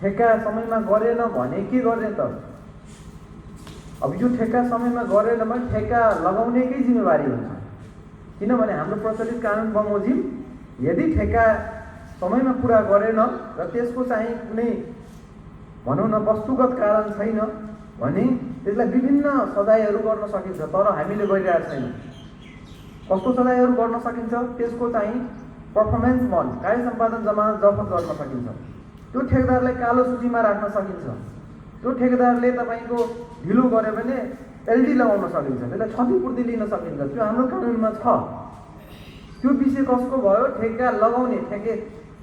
ठेक्का समयमा गरेन भने के गर्ने त? अब यो ठेक्का समयमा गरेन भने ठेक्का लगाउनेकै जिम्मेवारी हुन्छ। किनभने हाम्रो प्रचलित कानुन बमोजिम यदि ठेक्का समयमा पुरा गरेन र त्यसको चाहिँ कुनै भनौँ न वस्तुगत कारण छैन भने त्यसलाई विभिन्न सजायहरू गर्न सकिन्छ। तर हामीले गरिरहेको छैन। कस्तो सजायहरू गर्न सकिन्छ? त्यसको चाहिँ पर्फर्मेन्स बन्ड, कार्य सम्पादन जमानत जफत गर्न सकिन्छ। त्यो ठेकेदारलाई कालो सूचीमा राख्न सकिन्छ। त्यो ठेकेदारले तपाईँको ढिलो गर्यो भने एलडी लगाउन सकिन्छ, त्यसलाई क्षतिपूर्ति लिन सकिन्छ। त्यो हाम्रो कानुनमा छ। त्यो विषय कसको भयो? ठेक्का लगाउने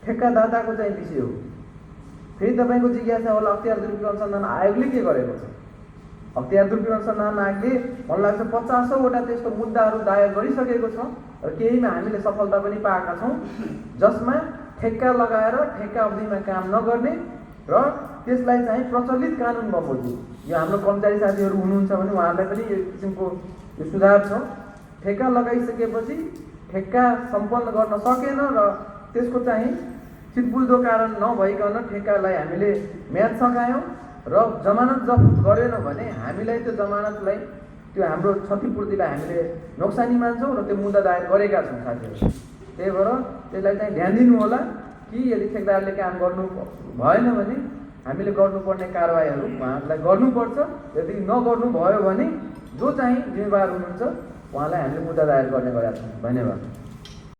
ठेक्कादाताको चाहिँ विषय हो। फेरि तपाईँको जिज्ञासा होला अख्तियार दुरुपयोग अनुसन्धान आयोगले के गरेको छ? अख्तियार दुरुपयोग अनुसन्धान आयोगले मलाई लाग्छ 50औँवटा त्यस्तो मुद्दाहरू दायर गरिसकेको छ र केहीमा हामीले सफलता पनि पाएका छौँ, जसमा ठेक्का लगाएर ठेक्का अवधिमा काम नगर्ने र त्यसलाई चाहिँ प्रचलित कानुन बमोजिम, यो हाम्रो कर्मचारी साथीहरू हुनुहुन्छ भने उहाँहरूलाई पनि यो किसिमको यो सुझाव छ। ठेक्का लगाइसकेपछि ठेक्का सम्पन्न गर्न सकेन र त्यसको चाहिँ चितबुल्दो कारण नभइकन ठेक्कालाई हामीले म्याद सकायौँ र जमानत जफ्त गरेनौँ भने हामीलाई त्यो जमानतलाई, त्यो हाम्रो क्षतिपूर्तिलाई हामीले नोक्सानी मान्छौँ र त्यो मुद्दा दायर गरेका छौँ साथीहरू। त्यही भएर त्यसलाई चाहिँ ध्यान दिनु होला कि यदि ठेकेदारले काम गर्नु भएन भने हामीले गर्नुपर्ने कारबाहीहरू उहाँहरूलाई गर्नुपर्छ। यदि नगर्नु भयो भने जो चाहिँ जिम्मेवार हुनुहुन्छ उहाँलाई हामीले मुद्दा दायर गर्ने गरेका छौँ। धन्यवाद।